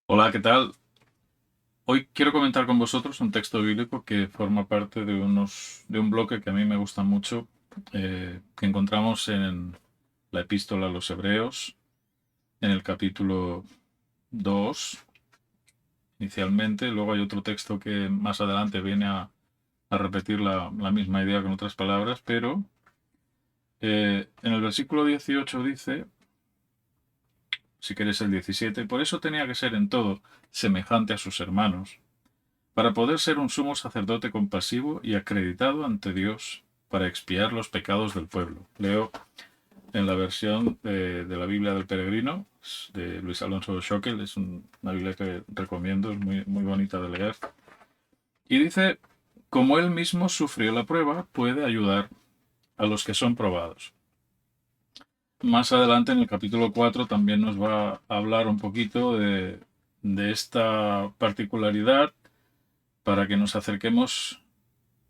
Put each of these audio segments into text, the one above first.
Hola, ¿qué tal? Hoy quiero comentar con vosotros un texto bíblico que forma parte de un bloque que a mí me gusta mucho, que encontramos en la Epístola a los Hebreos, en el capítulo 2 inicialmente. Luego hay otro texto que más adelante viene a repetir la misma idea con otras palabras, pero en el versículo 18 dice, si queréis el 17, por eso tenía que ser en todo semejante a sus hermanos para poder ser un sumo sacerdote compasivo y acreditado ante Dios para expiar los pecados del pueblo. Leo en la versión de la Biblia del Peregrino, de Luis Alonso Schockel, es una Biblia que recomiendo, es muy bonita de leer. Y dice, como él mismo sufrió la prueba, puede ayudar a los que son probados. Más adelante en el capítulo 4 también nos va a hablar un poquito de esta particularidad para que nos acerquemos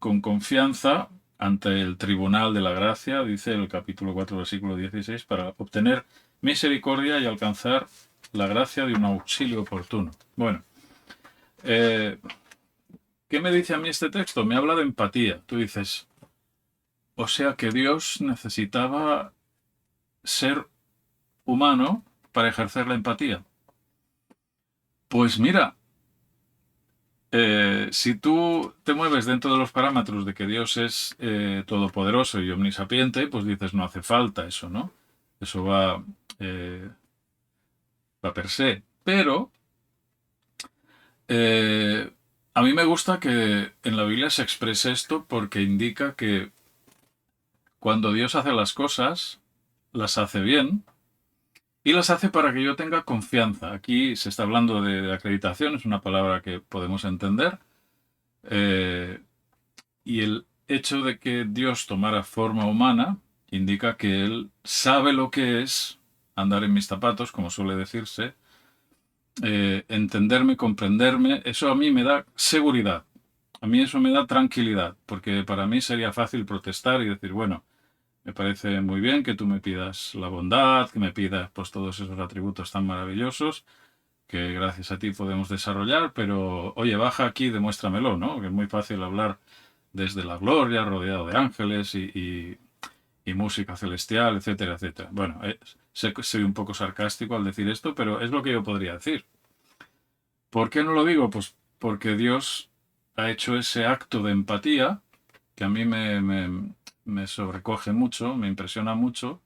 con confianza ante el tribunal de la gracia, dice el capítulo 4, versículo 16, para obtener misericordia y alcanzar la gracia de un auxilio oportuno. Bueno, eh, ¿qué me dice a mí este texto? Me habla de empatía. Tú dices, o sea que Dios necesitaba ser humano para ejercer la empatía. Pues mira, si tú te mueves dentro de los parámetros de que Dios es todopoderoso y omnisapiente, pues dices, no hace falta eso, ¿no? Eso eh, va per se. Pero eh, a mí me gusta que en la Biblia se exprese esto porque indica que cuando Dios hace las cosas, las hace bien y las hace para que yo tenga confianza. Aquí se está hablando de acreditación, es una palabra que podemos entender. Eh, Y el hecho de que Dios tomara forma humana indica que Él sabe lo que es andar en mis zapatos, como suele decirse, entenderme, comprenderme. Eso a mí me da seguridad, a mí eso me da tranquilidad, porque para mí sería fácil protestar y decir, bueno, me parece muy bien que tú me pidas la bondad, que me pidas pues todos esos atributos tan maravillosos que gracias a ti podemos desarrollar, pero oye, baja aquí, demuéstramelo, ¿no? Que es muy fácil hablar desde la gloria, rodeado de ángeles y música celestial, etcétera, etcétera. Bueno, sé que soy un poco sarcástico al decir esto, pero es lo que yo podría decir. ¿Por qué no lo digo? Pues porque Dios ha hecho ese acto de empatía que a mí me sobrecoge mucho, me impresiona mucho,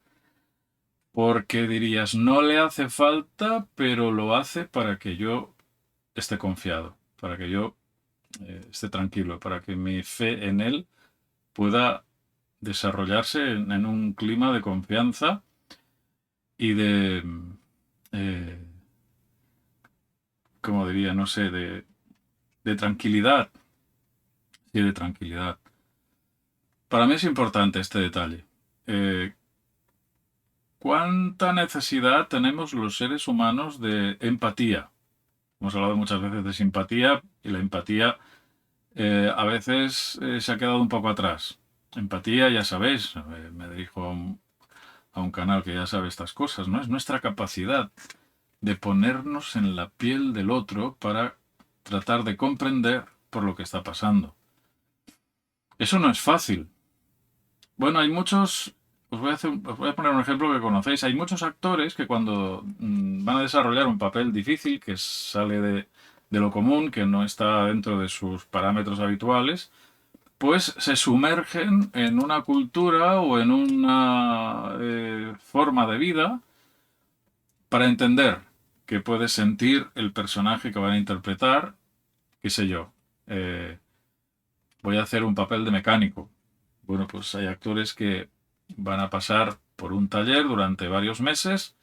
porque dirías, no le hace falta, pero lo hace para que yo esté confiado, para que yo esté tranquilo, para que mi fe en Él pueda desarrollarse en un clima de confianza y eh, como diría, no sé, de tranquilidad. Sí, de tranquilidad. Para mí es importante este detalle. Eh, ¿Cuánta necesidad tenemos los seres humanos de empatía? Hemos hablado muchas veces de simpatía y la empatía a veces se ha quedado un poco atrás. Empatía, ya sabéis, me dirijo a un canal que ya sabe estas cosas, ¿no? Es nuestra capacidad de ponernos en la piel del otro para tratar de comprender por lo que está pasando. Eso no es fácil. Bueno, hay muchos, os voy a poner un ejemplo que conocéis. Hay muchos actores que cuando van a desarrollar un papel difícil, que sale de lo común, que no está dentro de sus parámetros habituales, pues se sumergen en una cultura o en una forma de vida para entender qué puede sentir el personaje que van a interpretar, qué sé yo, eh, voy a hacer un papel de mecánico. Bueno, pues hay actores que van a pasar por un taller durante varios meses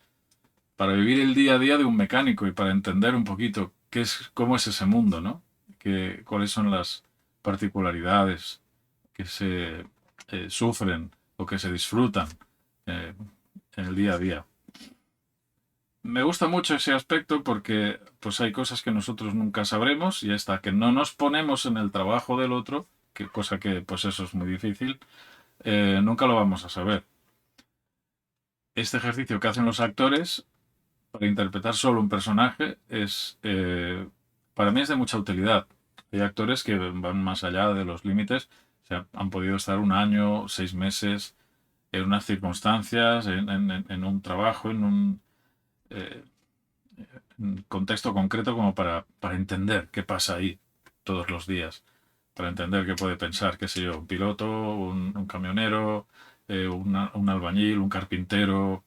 para vivir el día a día de un mecánico y para entender un poquito cómo es ese mundo, ¿no? Cuáles son las particularidades que se sufren o que se disfrutan eh, en el día a día. Me gusta mucho ese aspecto porque pues hay cosas que nosotros nunca sabremos y hasta que no nos ponemos en el trabajo del otro, cosa que pues eso es muy difícil, nunca lo vamos a saber. Este ejercicio que hacen los actores para interpretar solo un personaje es, para mí es de mucha utilidad. Hay actores que van más allá de los límites, o sea, han podido estar un año, 6 meses en unas circunstancias, en un trabajo, eh, un contexto concreto como para entender qué pasa ahí todos los días, para entender qué puede pensar, qué sé yo, un piloto, un camionero, un albañil, un carpintero,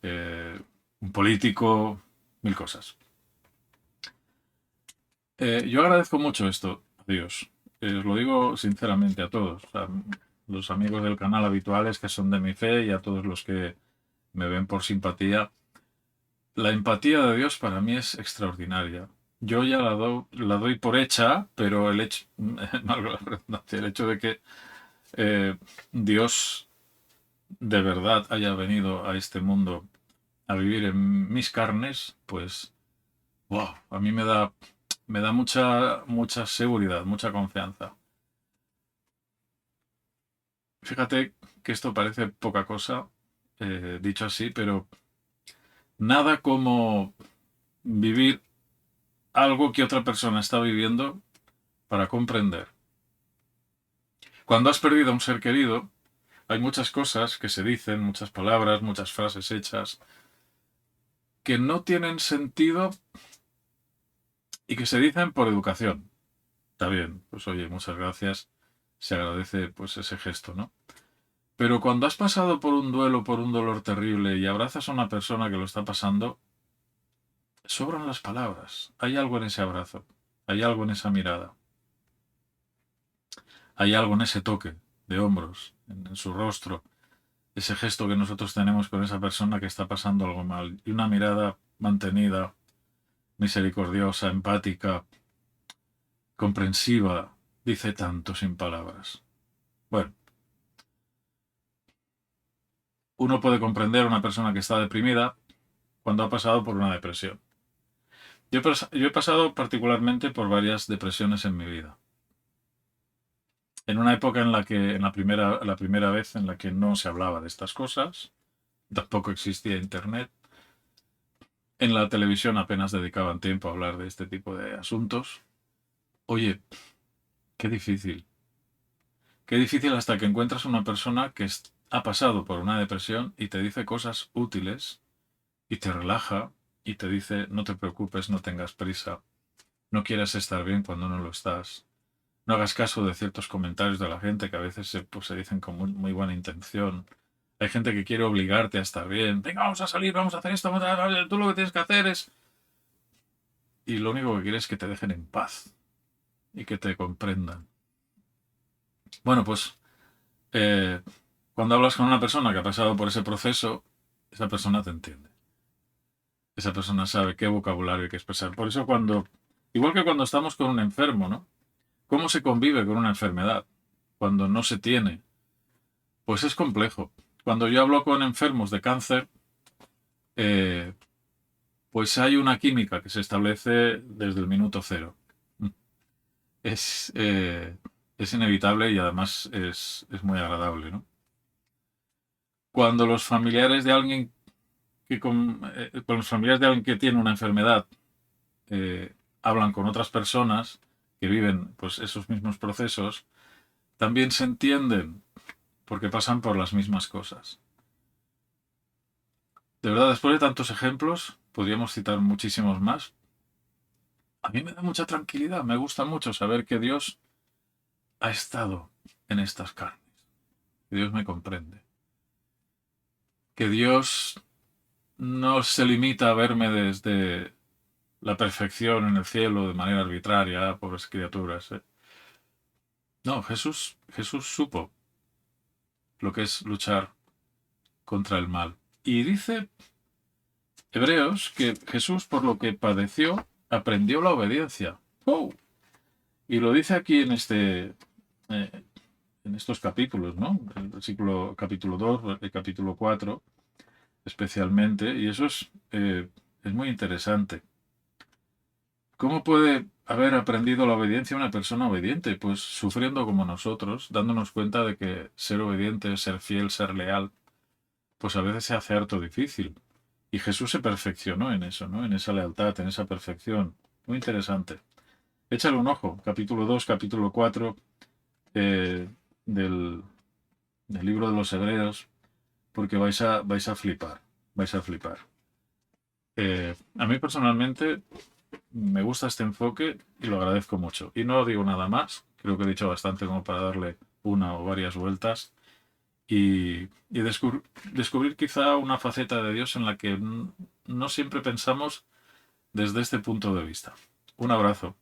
eh, un político, mil cosas. Yo agradezco mucho esto a Dios. Os lo digo sinceramente a todos, a los amigos del canal habituales que son de mi fe y a todos los que me ven por simpatía. La empatía de Dios para mí es extraordinaria. Yo ya la doy por hecha, pero el hecho, valga la redundancia, el hecho de que eh, Dios de verdad haya venido a este mundo a vivir en mis carnes, pues, wow, a mí me da mucha seguridad, mucha confianza. Fíjate que esto parece poca cosa, dicho así, pero nada como vivir algo que otra persona está viviendo para comprender. Cuando has perdido a un ser querido, hay muchas cosas que se dicen, muchas palabras, muchas frases hechas, que no tienen sentido y que se dicen por educación. Está bien, pues oye, muchas gracias, se agradece pues ese gesto, ¿no? Pero cuando has pasado por un duelo, por un dolor terrible y abrazas a una persona que lo está pasando, sobran las palabras. Hay algo en ese abrazo, hay algo en esa mirada, hay algo en ese toque de hombros, en su rostro, ese gesto que nosotros tenemos con esa persona que está pasando algo mal. Y una mirada mantenida, misericordiosa, empática, comprensiva, dice tanto sin palabras. Bueno, uno puede comprender a una persona que está deprimida cuando ha pasado por una depresión. Yo he pasado particularmente por varias depresiones en mi vida. En una época en la que, la primera vez en la que no se hablaba de estas cosas, tampoco existía internet. En la televisión apenas dedicaban tiempo a hablar de este tipo de asuntos. Oye, qué difícil. Qué difícil hasta que encuentras una persona que ha pasado por una depresión y te dice cosas útiles y te relaja y te dice no te preocupes, no tengas prisa, no quieras estar bien cuando no lo estás. No hagas caso de ciertos comentarios de la gente que a veces se dicen con muy buena intención. Hay gente que quiere obligarte a estar bien. Venga, vamos a salir, vamos a hacer esto. Tú lo que tienes que hacer es... Y lo único que quieres es que te dejen en paz y que te comprendan. Bueno, pues eh, cuando hablas con una persona que ha pasado por ese proceso, esa persona te entiende. Esa persona sabe qué vocabulario hay que expresar. Por eso igual que cuando estamos con un enfermo, ¿no? ¿Cómo se convive con una enfermedad cuando no se tiene? Pues es complejo. Cuando yo hablo con enfermos de cáncer, eh, pues hay una química que se establece desde el minuto cero. Es, eh, es inevitable y además es muy agradable, ¿no? Cuando los familiares de alguien con los familiares de alguien que tiene una enfermedad hablan con otras personas que viven pues esos mismos procesos, también se entienden porque pasan por las mismas cosas. De verdad, después de tantos ejemplos, podríamos citar muchísimos más. A mí me da mucha tranquilidad, me gusta mucho saber que Dios ha estado en estas carnes, que Dios me comprende, que Dios no se limita a verme desde la perfección en el cielo de manera arbitraria, pobres criaturas. No, Jesús supo lo que es luchar contra el mal. Y dice Hebreos que Jesús, por lo que padeció, aprendió la obediencia. ¡Oh! Y lo dice aquí eh, en estos capítulos, ¿no? El versículo capítulo 2, el capítulo 4, especialmente, y eso es muy interesante. ¿Cómo puede haber aprendido la obediencia una persona obediente? Pues sufriendo como nosotros, dándonos cuenta de que ser obediente, ser fiel, ser leal, pues a veces se hace harto difícil. Y Jesús se perfeccionó en eso, ¿no? En esa lealtad, en esa perfección. Muy interesante. Échale un ojo, capítulo 2, capítulo 4 eh, del, del libro de los Hebreos, porque vais a flipar, vais a flipar. A mí personalmente me gusta este enfoque y lo agradezco mucho. Y no digo nada más, creo que he dicho bastante como para darle una o varias vueltas y descubrir quizá una faceta de Dios en la que no siempre pensamos desde este punto de vista. Un abrazo.